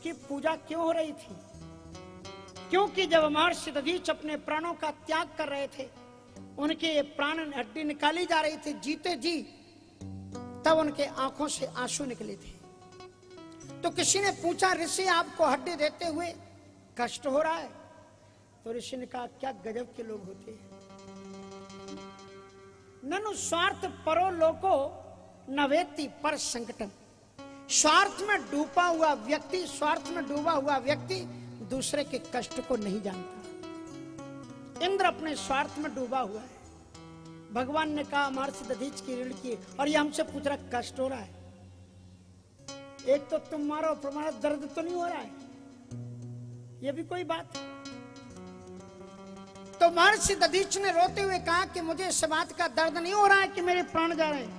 की पूजा क्यों हो रही थी? क्योंकि जब महर्षि दधीच अपने प्राणों का त्याग कर रहे थे, उनके प्राण हड्डी निकाली जा रही थी जीते जी, तब उनके आंखों से आंसू निकले थे। तो किसी ने पूछा, ऋषि आपको हड्डी देते हुए कष्ट हो रहा है? तो ऋषि ने कहा, क्या गजब के लोग होते हैं। ननु स्वार्थ परो लोको नवेति पर संकटम। स्वार्थ में डूबा हुआ व्यक्ति दूसरे के कष्ट को नहीं जानता। इंद्र अपने स्वार्थ में डूबा हुआ है। भगवान ने कहा, महर्षि दधीच की ऋण की, और ये हमसे पूछ रहा कष्ट हो रहा है। एक तो तुम मारो, तुम्हारा दर्द तो नहीं हो रहा है, ये भी कोई बात है। तो महर्षि दधीच ने रोते हुए कहा कि मुझे इस बात का दर्द नहीं हो रहा है कि मेरे प्राण जा रहे हैं,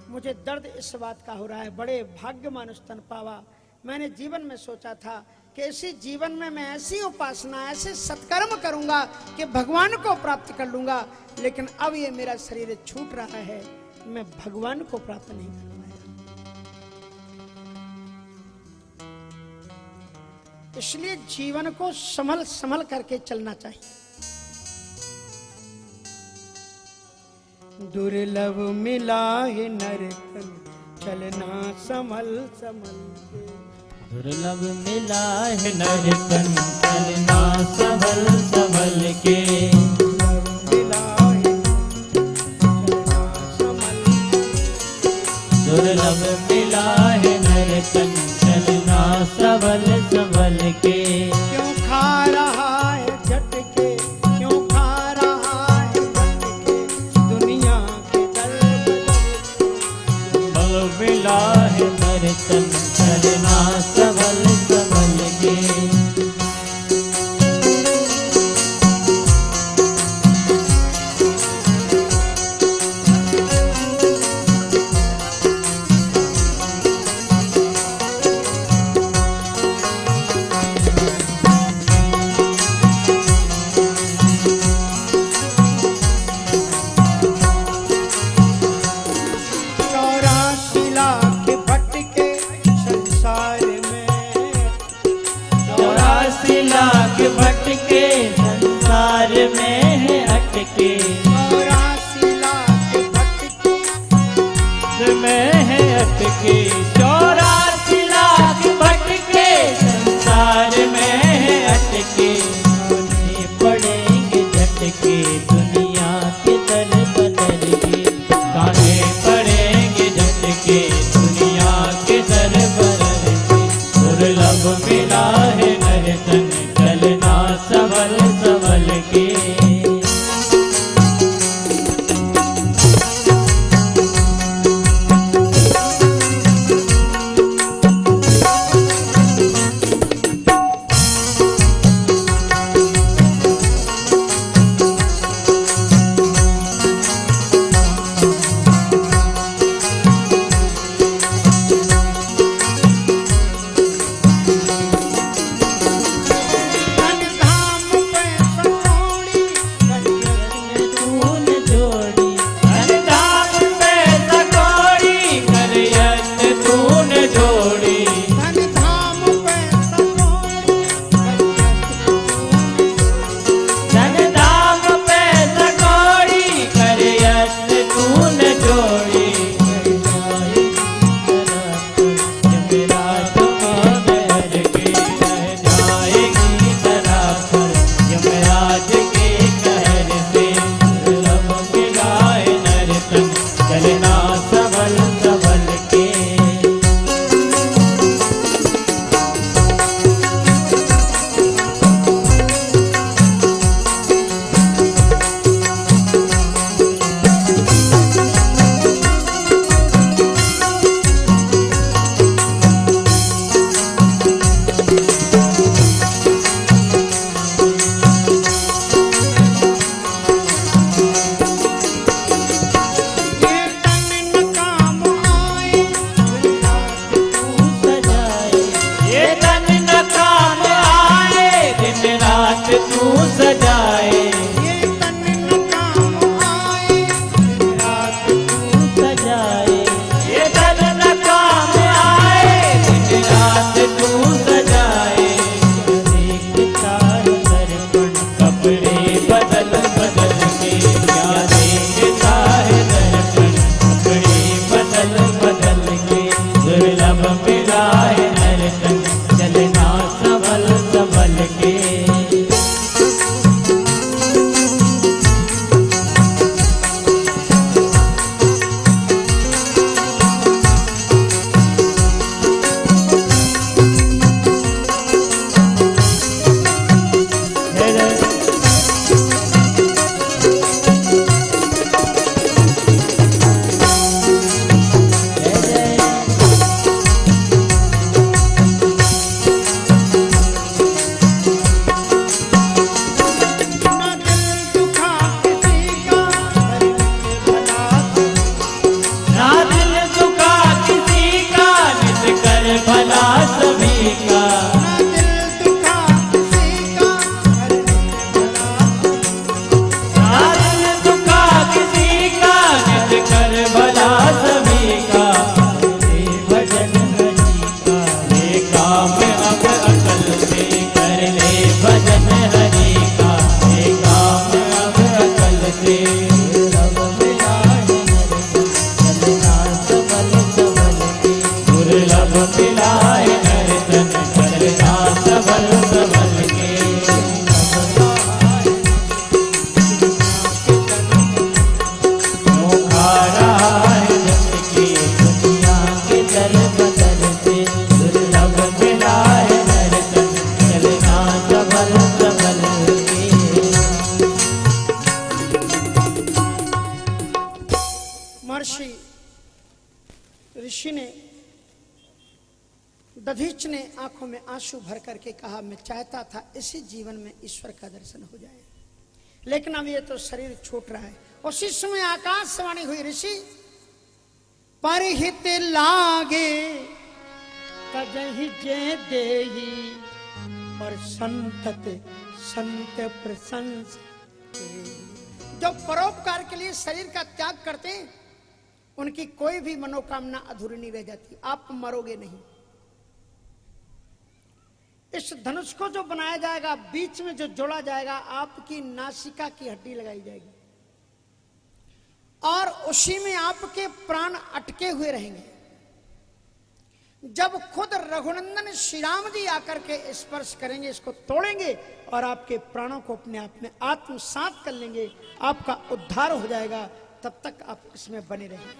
मुझे दर्द इस बात का हो रहा है, बड़े भाग्यमान स्तन पावा। मैंने जीवन में सोचा था कि इसी जीवन में मैं ऐसी उपासना, ऐसे सत्कर्म करूंगा कि भगवान को प्राप्त कर लूंगा, लेकिन अब ये मेरा शरीर छूट रहा है, मैं भगवान को प्राप्त नहीं कर पाया। इसलिए जीवन को संभल संभल करके चलना चाहिए। दुर्लभ मिला है नरतन, चलना संभल संभल के। दुर्लभ मिला है नरतन, चलना संभल संभल के। दुर्लभ मिला है नरतन, चलना संभल संभल के। क्यों खा रहा है झटके, क्यों खा रहा है झटके, दुनिया के दर दुर्लभ मिला है नरतन, चलना संभल संभल के। भटके संसार में है अटके, 84 लाख भटके में है अटके। 84 लाख भटके संसार में है अटके, खाने पड़ेंगे झटके, दुनिया के दर बदल के। खाने पड़ेंगे झटके, दुनिया के दर बदल के। दुर्लभ मिला है नरतन, चलना संभल संभल के। तू तन चलना संभल संभल के। ऋषि ने दधीच ने आंखों में आंसू भर करके कहा, मैं चाहता था इसी जीवन में ईश्वर का दर्शन हो जाए, लेकिन अब ये तो शरीर छूट रहा है। उसी समय आकाशवाणी हुई, ऋषि परिहित लागे तजहि जे देही और संतत संत प्रशंस। जो परोपकार के लिए शरीर का त्याग करते हैं उनकी कोई भी मनोकामना अधूरी नहीं रह जाती। आप मरोगे नहीं। इस धनुष को जो बनाया जाएगा, बीच में जो जोड़ा जाएगा, आपकी नासिका की हड्डी लगाई जाएगी और उसी में आपके प्राण अटके हुए रहेंगे। जब खुद रघुनंदन श्री राम जी आकर के स्पर्श करेंगे, इसको तोड़ेंगे और आपके प्राणों को अपने आप में आत्मसात कर लेंगे, आपका उद्धार हो जाएगा। तब तक आप इसमें बने रहेंगे।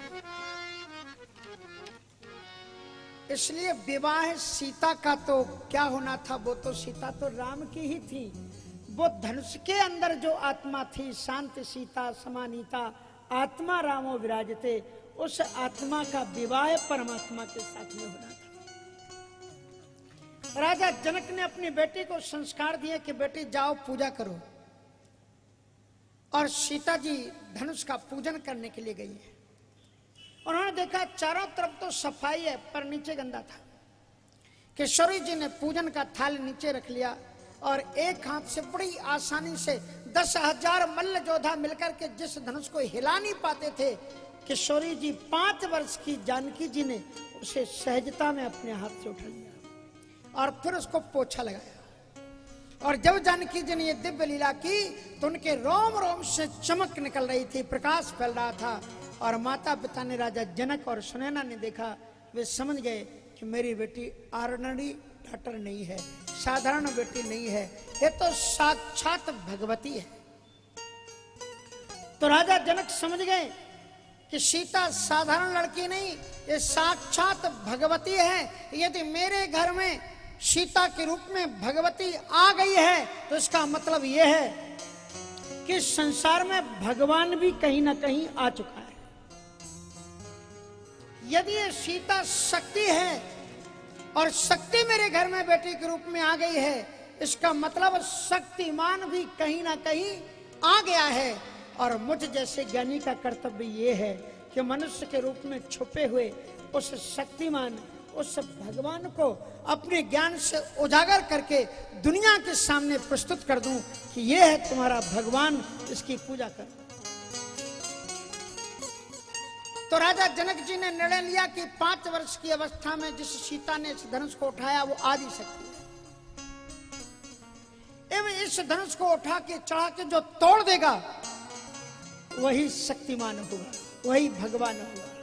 इसलिए विवाह सीता का तो क्या होना था, वो तो सीता तो राम की ही थी। वो धनुष के अंदर जो आत्मा थी, शांति सीता समानीता आत्मा रामो विराजते, उस आत्मा का विवाह परमात्मा के साथ में होना था। राजा जनक ने अपनी बेटी को संस्कार दिए कि बेटी जाओ पूजा करो, और सीता जी धनुष का पूजन करने के लिए गई है। उन्होंने देखा चारों तरफ तो सफाई है पर नीचे गंदा था। किशोरी जी ने पूजन का थाल नीचे रख लिया और एक हाथ से बड़ी आसानी से 10,000 मल्ल योद्धा मिलकर के जिस धनुष को हिला नहीं पाते थे, किशोरी जी 5 वर्ष की जानकी जी ने उसे सहजता में अपने हाथ से उठा लिया और फिर उसको पोछा लगाया। और जब जानकी जी ने ये दिव्य लीला की तो उनके रोम रोम से चमक निकल रही थी, प्रकाश फैल रहा था। और माता पिता ने, राजा जनक और सुनैना ने देखा, वे समझ गए कि मेरी बेटी ऑर्डिनरी डॉटर नहीं है, साधारण बेटी नहीं है, ये तो साक्षात भगवती है। तो राजा जनक समझ गए कि सीता साधारण लड़की नहीं, ये साक्षात भगवती है। यदि मेरे घर में सीता के रूप में भगवती आ गई है तो इसका मतलब यह है कि संसार में भगवान भी कहीं ना कहीं आ चुका है। यदि ये सीता शक्ति है और शक्ति मेरे घर में बेटी के रूप में आ गई है, इसका मतलब शक्तिमान भी कहीं ना कहीं आ गया है। और मुझ जैसे ज्ञानी का कर्तव्य ये है कि मनुष्य के रूप में छुपे हुए उस शक्तिमान, उस भगवान को अपने ज्ञान से उजागर करके दुनिया के सामने प्रस्तुत कर दूं कि ये है तुम्हारा भगवान, इसकी पूजा कर। तो राजा जनक जी ने निर्णय लिया कि 5 वर्ष की अवस्था में जिस सीता ने इस धनुष को उठाया वो आ ही सकती है। एवं इस धनुष को उठा के चढ़ा के जो तोड़ देगा वही शक्तिमान होगा, वही भगवान होगा।